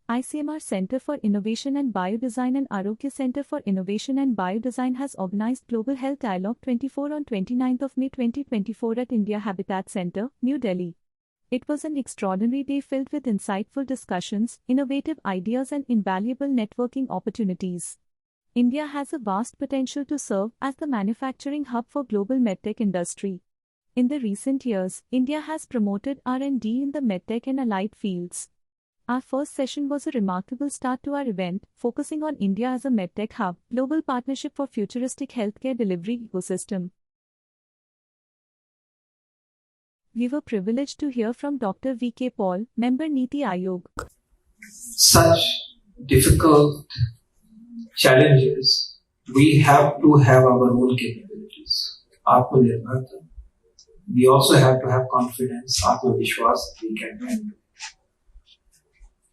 ICMR Center for Innovation and Biodesign and Arogya Center for Innovation and Biodesign has organized Global Health Dialogue 24 on 29th of May 2024 at India Habitat Center, New Delhi. It was an extraordinary day filled with insightful discussions, innovative ideas and invaluable networking opportunities. India has a vast potential to serve as the manufacturing hub for global medtech industry. In the recent years, India has promoted R&D in the medtech and allied fields. Our first session was a remarkable start to our event, focusing on India as a medtech hub, global partnership for futuristic healthcare delivery ecosystem. We were privileged to hear from Dr. V.K. Paul, member Niti Aayog. Such difficult challenges, we have to have our own capabilities. Atmanirbharta. We also have to have confidence, Atmavishwas, we can handle.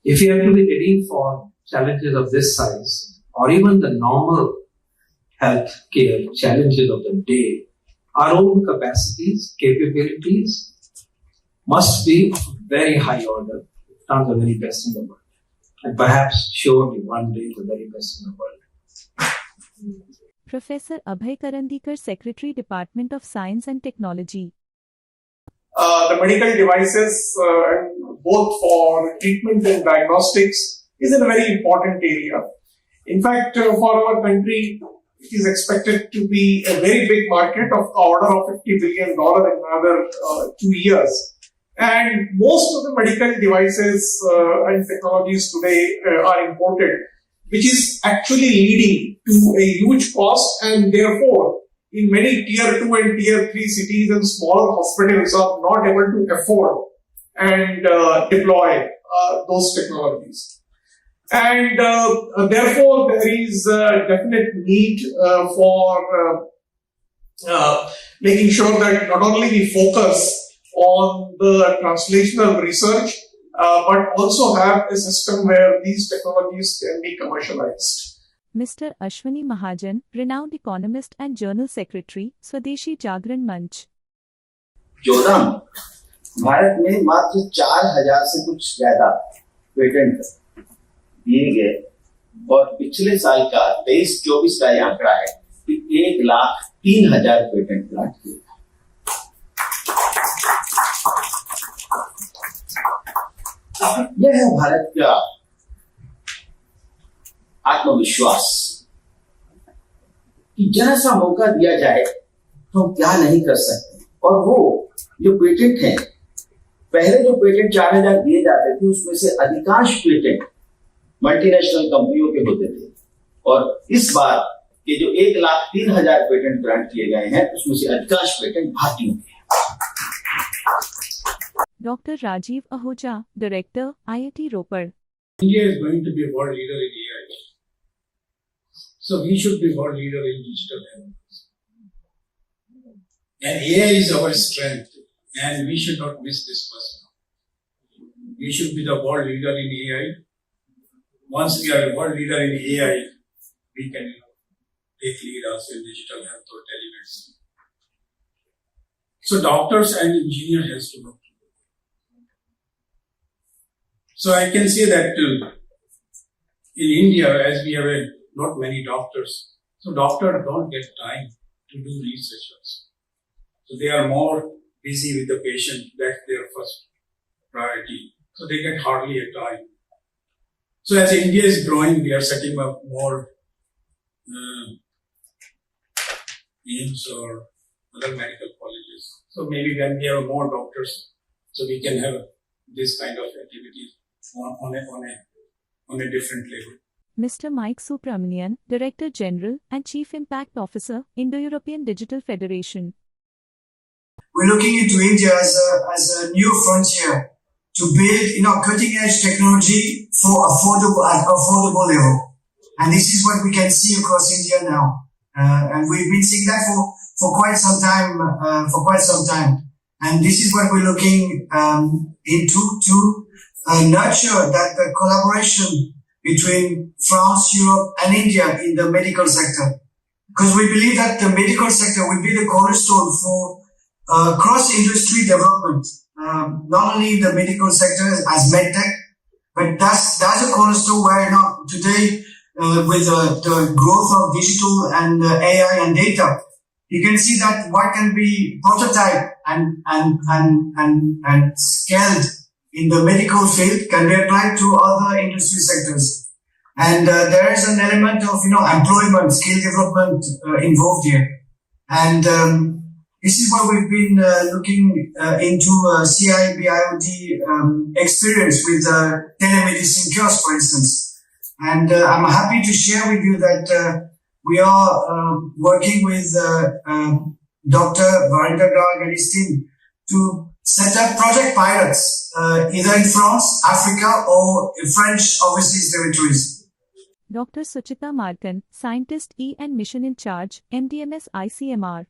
If we have to be ready for challenges of this size, or even the normal health care challenges of the day, our own capacities, capabilities must be of very high order, not the very best in the world. And perhaps, surely, one day, the very best in the world. Professor Abhay Karandikar, Secretary, Department of Science and Technology. The medical devices, both for treatment and diagnostics, is a very important area. In fact, for our country, it is expected to be a very big market of the order of $50 billion in another 2 years. And most of the medical devices and technologies today are imported, which is actually leading to a huge cost, and therefore, in many tier 2 and tier 3 cities and smaller hospitals are not able to afford and deploy those technologies. And therefore, there is a definite need for making sure that not only we focus on the translational research, but also have a system where these technologies can be commercialized. Mr. Ashwani Mahajan, renowned economist and Journal Secretary, Swadeshi Jagran Manch. 14 Bharat में मात्र 4,000 से कुछ ज्यादा patent दिए गए और पिछले साल का 23-24 का ये आंकड़ा है कि 1,03,000 पेटेंट ग्रांट किए। यह है भारत का आत्मविश्वास कि जरा सा मौका दिया जाए तो हम क्या नहीं कर सकते। और वो जो पेटेंट हैं, पहले जो पेटेंट 4,000 दिए जाते थे उसमें से अधिकांश पेटेंट मल्टीनेशनल कंपनियों के होते थे, और इस बार के जो 1,03,000 पेटेंट ग्रांट किए गए हैं उसमें से अधिकांश पेटेंट भारतीयों के हैं। Dr. Rajiv Ahuja, Director, IIT Ropar. India is going to be a world leader in AI. So we should be world leader in digital health. And AI is our strength, and we should not miss this person. We should be the world leader in AI. Once we are a world leader in AI, we can take lead also in digital health or telemedicine. So doctors and engineers has to work. So I can say that in India, as we have not many doctors, so doctors don't get time to do research also. So they are more busy with the patient. That's their first priority. So they get hardly a time. So as India is growing, we are setting up more AIIMS or other medical colleges. So maybe when we have more doctors, so we can have this kind of activities on a different level. Mr. Mike Subramanian, Director General and Chief Impact Officer, Indo-European Digital Federation. We're looking into India as a new frontier to build, cutting-edge technology for affordable level. And this is what we can see across India now. And we've been seeing that for quite some time. And this is what we're looking into to nurture the collaboration between France, Europe, and India in the medical sector. Because we believe that the medical sector will be the cornerstone for cross-industry development. Not only the medical sector as medtech, But that's a cornerstone where today with the growth of digital and AI and data, you can see that what can be prototyped and scaled in the medical field can be applied to other industry sectors. And there is an element of employment, skill development involved here. And this is what we've been looking into CIBIOD experience with telemedicine kiosks, for instance. And I'm happy to share with you that we are working with Dr. Varinder Garg and his team to set up project pilots either in France, Africa, or French overseas territories. Dr. Suchita Markan, Scientist E and Mission in Charge, MDMS ICMR.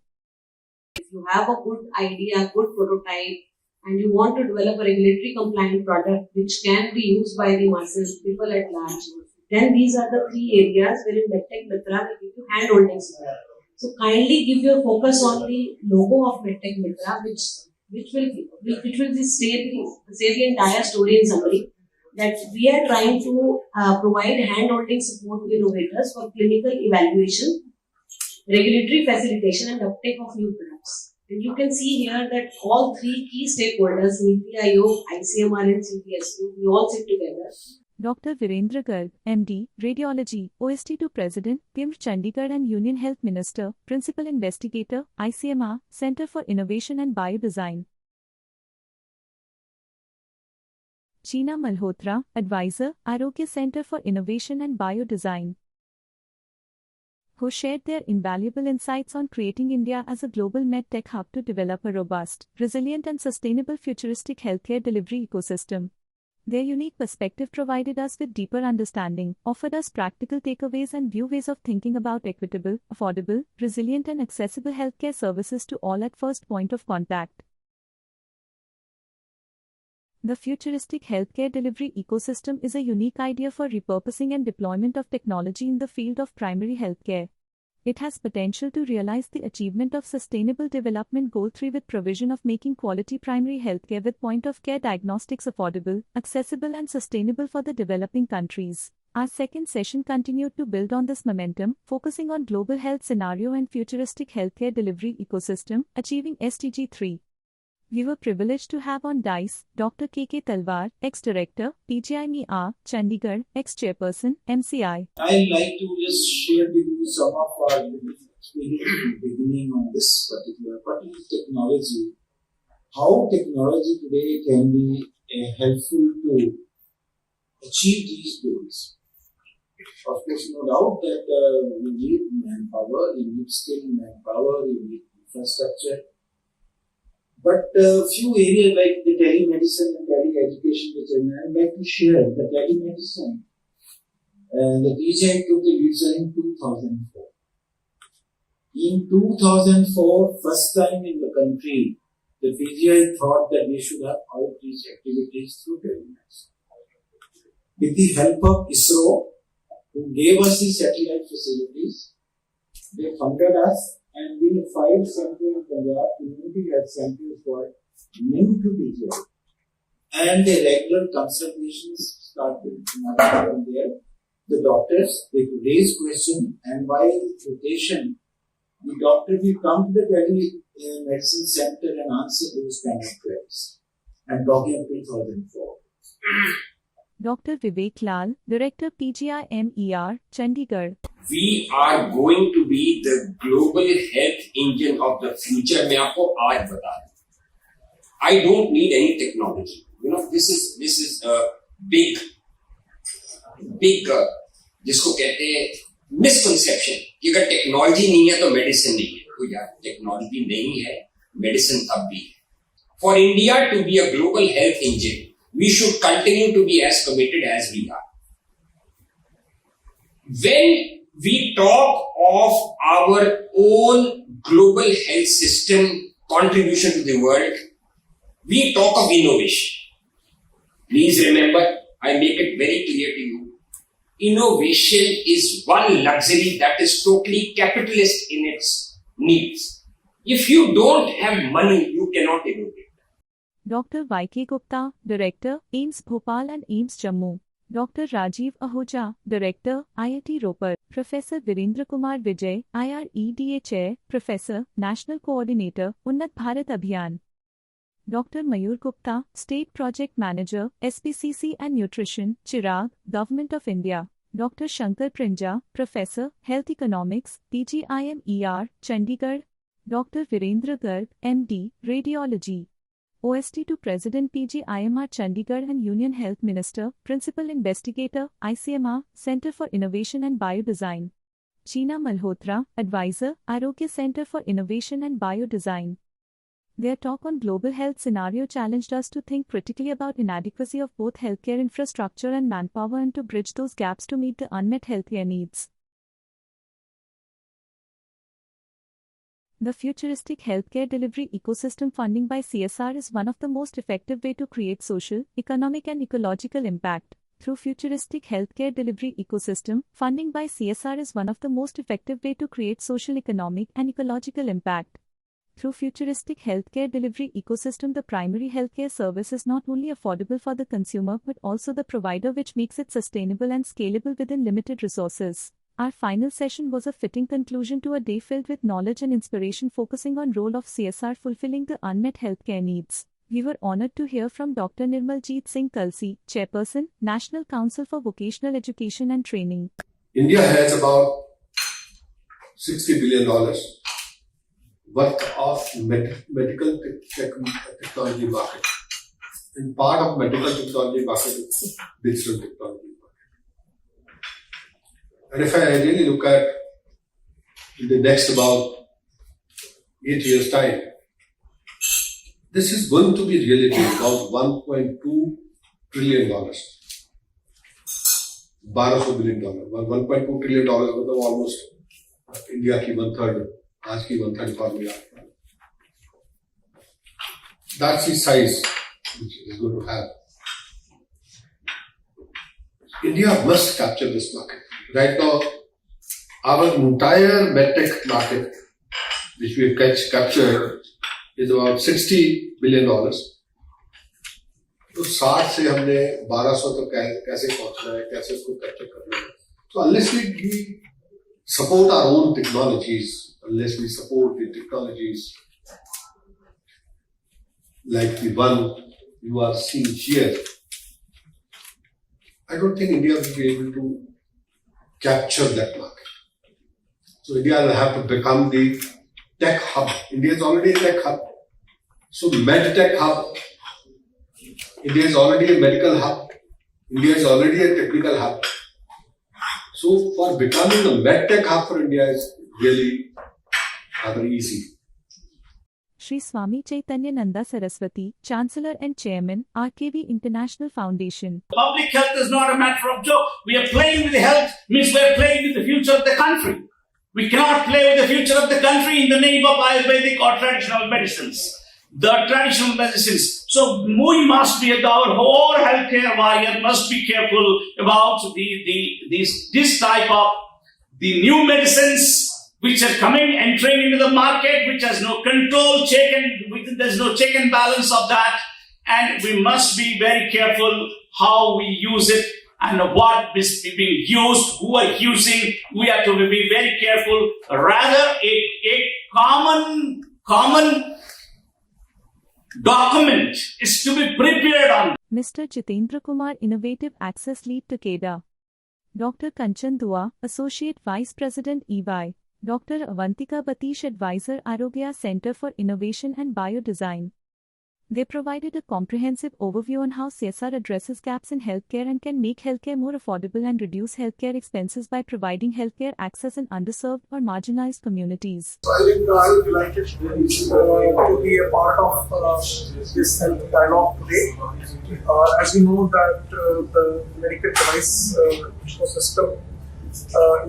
If you have a good idea, good prototype, and you want to develop a regulatory compliant product which can be used by the masses, people at large, then these are the three areas wherein MedTech Mitra will give you hand-holding support. So kindly give your focus on the logo of MedTech Mitra, which will say the entire story in summary. That we are trying to provide hand-holding support to innovators for clinical evaluation, regulatory facilitation, and uptake of new products. And you can see here that all three key stakeholders, NITI Aayog, ICMR, and CPSU, we all sit together. Dr. Virendra Garg, MD, Radiology, OST2 President, PIMR Chandigarh and Union Health Minister, Principal Investigator, ICMR, Center for Innovation and Biodesign. Sheena Malhotra, Advisor, Arogya Center for Innovation and Biodesign, who shared their invaluable insights on creating India as a global medtech hub to develop a robust, resilient and sustainable futuristic healthcare delivery ecosystem. Their unique perspective provided us with deeper understanding, offered us practical takeaways and new ways of thinking about equitable, affordable, resilient and accessible healthcare services to all at first point of contact. The futuristic healthcare delivery ecosystem is a unique idea for repurposing and deployment of technology in the field of primary healthcare. It has potential to realize the achievement of Sustainable Development Goal 3 with provision of making quality primary healthcare with point-of-care diagnostics affordable, accessible and sustainable for the developing countries. Our second session continued to build on this momentum, focusing on global health scenario and futuristic healthcare delivery ecosystem, achieving SDG 3. We were privileged to have on DICE, Dr. K.K. Talwar, ex-director, PGIMER, Chandigarh, ex-chairperson, MCI. I'd like to just share with you some of our experience beginning on this particular technology. How technology today can be helpful to achieve these goals. Of course, no doubt that we need manpower, we need skilled manpower, we need infrastructure. But few areas like the telemedicine and tele-education, which I'd like to share, the telemedicine, the PGI took the lead in 2004. In 2004, first time in the country, the PGI thought that we should have outreach activities through telemedicine. With the help of ISRO, who gave us the satellite facilities, they funded us. And we have 5 centers in Punjab, community health centers called linked to PGI. And the regular consultations started from there. The doctors, they could raise questions, and while rotation, the doctor will come to the telemedicine center and answer those kind of queries. I'm talking of 2004. Dr. Vivek Lal, Director PGIMER, Chandigarh. We are going to be the global health engine of the future. मैं आपको आज बता दूं. I don't need any technology. This is a big जिसको कहते हैं misconception कि अगर टेक्नोलॉजी नहीं है तो मेडिसिन नहीं है. तो यार टेक्नोलॉजी नहीं है, मेडिसिन तब भी है. For India to be a global health engine, we should continue to be as committed as we are. When we talk of our own global health system contribution to the world, we talk of innovation. Please remember, I make it very clear to you, innovation is one luxury that is totally capitalist in its needs. If you don't have money, you cannot innovate. Dr. Y.K. Gupta, Director, AIIMS Bhopal and AIIMS Jammu. Dr. Rajiv Ahuja, Director, IIT Ropar. Professor Virendra Kumar Vijay, IREDA Chair, Professor, National Coordinator, Unnat Bharat Abhiyan. Dr. Mayur Gupta, State Project Manager, SPCC and Nutrition, Chirag, Government of India. Dr. Shankar Prinja, Professor, Health Economics, PGIMER, Chandigarh. Dr. Virendra Garg, MD, Radiology. OST to President PGIMR Chandigarh and Union Health Minister, Principal Investigator, ICMR, Center for Innovation and Biodesign. Sheena Malhotra, Advisor, Arogya Center for Innovation and Biodesign. Their talk on global health scenario challenged us to think critically about inadequacy of both healthcare infrastructure and manpower and to bridge those gaps to meet the unmet healthcare needs. The futuristic healthcare delivery ecosystem funding by CSR is one of the most effective way to create social, economic and ecological impact. Through futuristic healthcare delivery ecosystem, funding by CSR is one of the most effective way to create social, economic and ecological impact. Through futuristic healthcare delivery ecosystem, the primary healthcare service is not only affordable for the consumer but also the provider, which makes it sustainable and scalable within limited resources. Our final session was a fitting conclusion to a day filled with knowledge and inspiration, focusing on role of CSR fulfilling the unmet healthcare needs. We were honored to hear from Dr. Nirmaljeet Singh Kalsi, Chairperson, National Council for Vocational Education and Training. India has about $60 billion worth of medical technology market. And part of medical technology market is digital technology. And if I really look at in the next about 8 years' time, this is going to be really big, about $1.2 trillion. $12 billion. $1.2 trillion मतलब almost India की 1/3, आज की 1/3 economy आ रही है. That's the size which it is going to have. India must capture this market. Right now, our entire medtech market, which we have captured, is about $60 billion. तो 60 से हमने 1200 तक कैसे पहुंचना है, कैसे उसको कैप्चर करना है. So unless we support our own technologies, unless we support the technologies like the one you are seeing here, I don't think India will be able to capture that market. So India will have to become the tech hub. India is already a tech hub. So medtech hub. India is already a medical hub. India is already a technical hub. So for becoming a medtech hub for India is really rather easy. Shri Swami Chaitanya Nanda Saraswati, Chancellor and Chairman, RKV International Foundation. Public health is not a matter of joke. We are playing with health, means we are playing with the future of the country. We cannot play with the future of the country in the name of Ayurvedic or traditional medicines. So we must be, our whole healthcare warrior must be careful about this type of the new medicines which are entering into the market, which has no control, there's no check and balance of that. And we must be very careful how we use it and what is being used, who are using. We have to be very careful. Rather, a common document is to be prepared on. Mr. Jitendra Kumar, Innovative Access Lead, Takeda. Dr. Kanchan Dua, Associate Vice President, EY. Dr. Avantika Batish, Advisor, Arogya Center for Innovation and Biodesign. They provided a comprehensive overview on how CSR addresses gaps in healthcare and can make healthcare more affordable and reduce healthcare expenses by providing healthcare access in underserved or marginalized communities. So I think I would like to be a part of this health dialogue today. As we know that the medical device ecosystem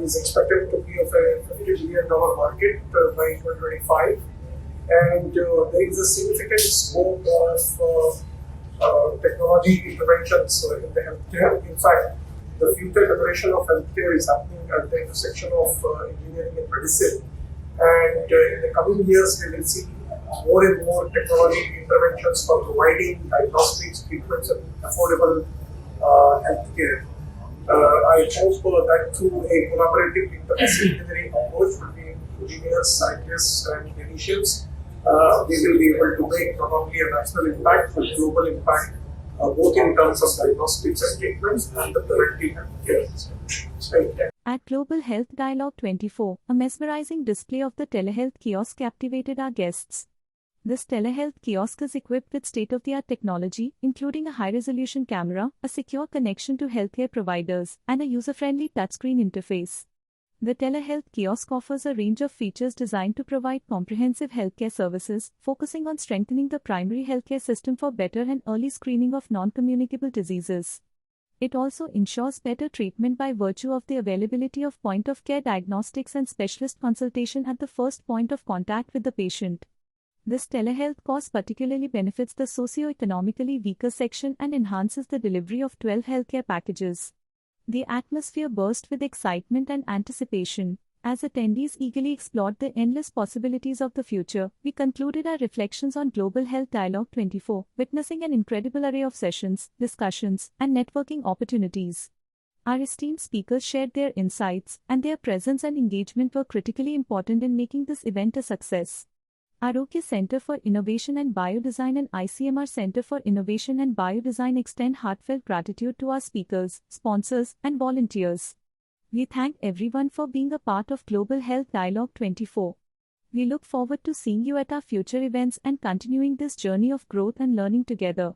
is expected to be of a $50 billion market by 2025. And there is a significant scope of technology interventions in the healthcare. In fact, the future generation of healthcare is happening at the intersection of engineering and medicine. And in the coming years, we will see more and more technology interventions for providing diagnostics, treatments, and affordable healthcare. I hope that through a collaborative interdisciplinary approach between engineers, scientists, and clinicians, we will be able to make not only a national impact but global impact, both in terms of diagnostics and treatments and the preventive healthcare system. Thank you. At Global Health Dialogue 24, a mesmerizing display of the telehealth kiosk captivated our guests. This telehealth kiosk is equipped with state-of-the-art technology, including a high-resolution camera, a secure connection to healthcare providers, and a user-friendly touchscreen interface. The telehealth kiosk offers a range of features designed to provide comprehensive healthcare services, focusing on strengthening the primary healthcare system for better and early screening of non-communicable diseases. It also ensures better treatment by virtue of the availability of point-of-care diagnostics and specialist consultation at the first point of contact with the patient. This telehealth course particularly benefits the socio-economically weaker section and enhances the delivery of 12 healthcare packages. The atmosphere burst with excitement and anticipation. As attendees eagerly explored the endless possibilities of the future, we concluded our reflections on Global Health Dialogue 24, witnessing an incredible array of sessions, discussions, and networking opportunities. Our esteemed speakers shared their insights, and their presence and engagement were critically important in making this event a success. Arokya Center for Innovation and Biodesign and ICMR Center for Innovation and Biodesign extend heartfelt gratitude to our speakers, sponsors, and volunteers. We thank everyone for being a part of Global Health Dialogue 24. We look forward to seeing you at our future events and continuing this journey of growth and learning together.